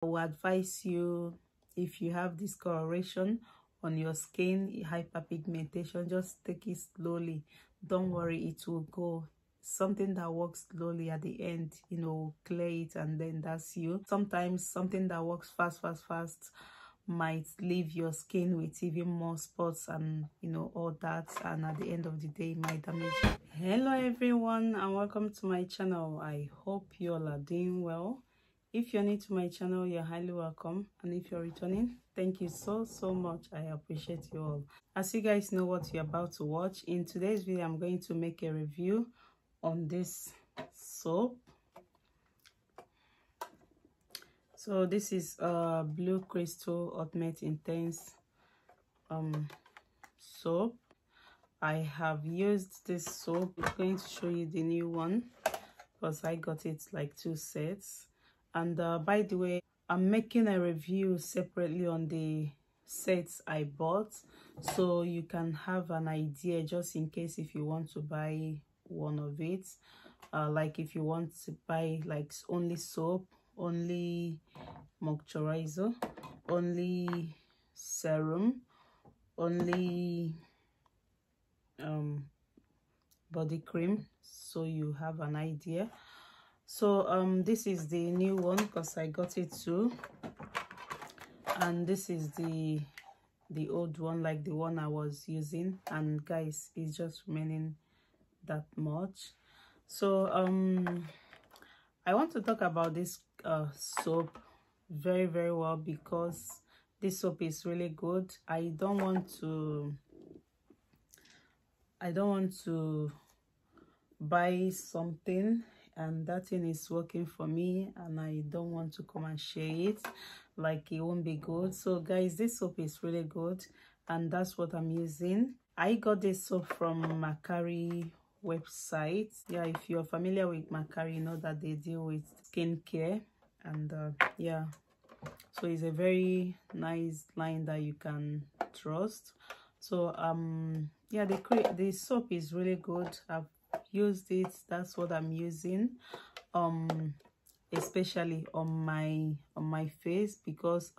I will advise you, if you have discoloration on your skin, hyperpigmentation, just take it slowly. Don't worry, it will go. Something that works slowly at the end, you know, clear it, and then that's you. Sometimes something that works fast might leave your skin with even more spots and, you know, all that, and at the end of the day might damage it. Hello everyone, and welcome to my channel. I hope you all are doing well. If you're new to my channel, you're highly welcome, and if you're returning, thank you so much. I appreciate you all. As you guys know what you're about to watch, in today's video I'm going to make a review on this soap. So this is Blue Crystal Ultimate Intense soap. I have used this soap. I'm going to show you the new one because I got it like 2 sets. And by the way, I'm making a review separately on the sets I bought, so you can have an idea just in case if you want to buy one of it. Like if you want to buy like only soap, only moisturizer, only serum, only body cream, so you have an idea. So this is the new one because I got it too, and this is the old one, like the one I was using, and guys, it's just remaining that much. So I want to talk about this soap very well because this soap is really good. I don't want to buy something and that thing is working for me and I don't want to come and share it, like it won't be good. So guys, this soap is really good, and that's what I'm using. I got this soap from Makari website. Yeah, if you're familiar with Makari, you know that they deal with skincare, and yeah, so it's a very nice line that you can trust. So yeah, the soap is really good. I've used it, that's what I'm using, especially on my face, because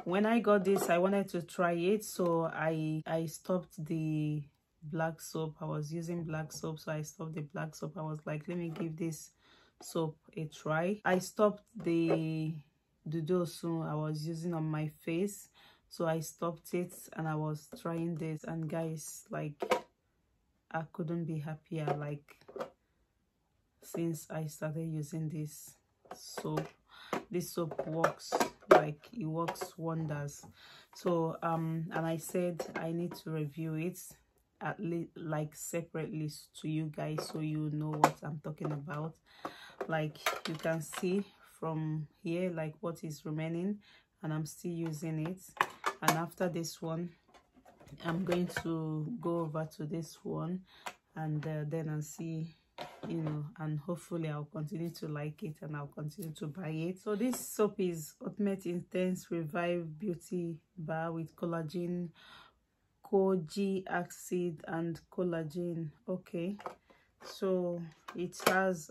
when I got this I wanted to try it, so I stopped the black soap. I was using black soap, so I stopped the black soap. I was like, let me give this soap a try. I stopped the Dudosu I was using on my face, so I stopped it and I was trying this, and guys, like, I couldn't be happier. Like, since I started using this soap works, like, it works wonders. So and I said I need to review it at least like separately to you guys, so you know what I'm talking about. Like, you can see from here like what is remaining, and I'm still using it. And after this one I'm going to go over to this one, and then I'll see, you know, and hopefully I'll continue to like it and I'll continue to buy it. So this soap is Ultimate Intense Revive Beauty Bar with collagen, KOJIC acid and collagen. Okay, so it has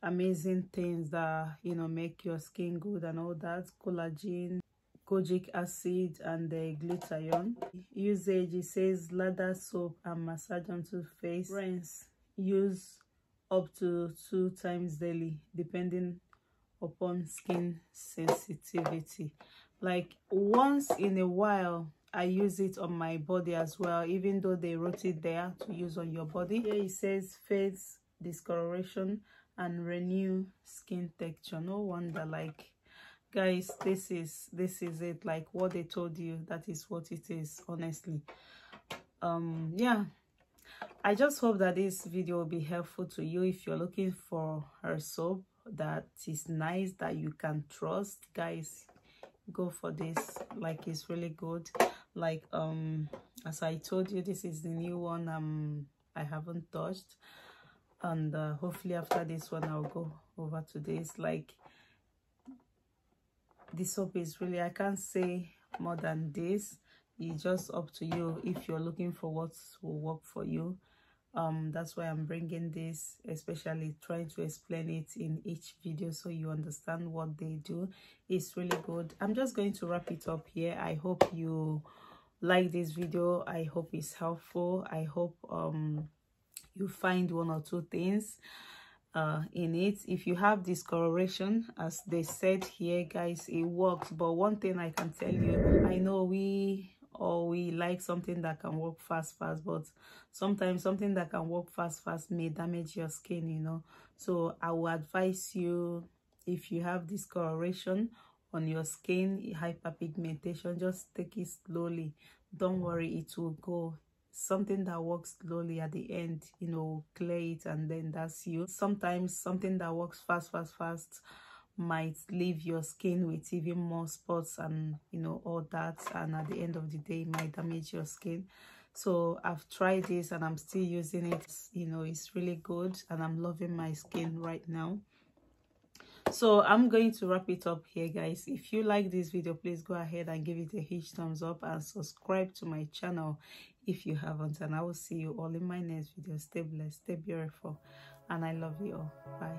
amazing things that, you know, make your skin good and all that. Collagen, kojic acid, and the glutathione. Usage, it says lather soap and massage onto face. Rinse, use up to 2 times daily depending upon skin sensitivity. Like, once in a while I use it on my body as well, even though they wrote it there to use on your body. Here it says fades discoloration and renew skin texture. No wonder, like, guys, this is it. Like, what they told you, that is what it is, honestly. Yeah, I just hope that this video will be helpful to you if you're looking for a soap that is nice, that you can trust. Guys, go for this. Like, it's really good. Like, as I told you, this is the new one I haven't touched, and hopefully after this one I'll go over to this. Like, the soap is really, I can't say more than this. It's just up to you if you're looking for what will work for you. That's why I'm bringing this, especially trying to explain it in each video so you understand what they do. It's really good. I'm just going to wrap it up here. I hope you like this video. I hope it's helpful. I hope you find one or two things in it. If you have discoloration, as they said here, guys, it works. But one thing I can tell you, I know we like something that can work fast, but sometimes something that can work fast may damage your skin, you know. So I will advise you, if you have discoloration on your skin, hyperpigmentation, just take it slowly. Don't worry, it will go. Something that works slowly at the end, you know, clear it, and then that's you. Sometimes something that works fast might leave your skin with even more spots and, you know, all that, and at the end of the day might damage your skin. So I've tried this and I'm still using it. You know, it's really good and I'm loving my skin right now. So I'm going to wrap it up here, guys. If you like this video, please go ahead and give it a huge thumbs up and subscribe to my channel if you haven't, and I will see you all in my next video. Stay blessed, stay beautiful, and I love you all. Bye.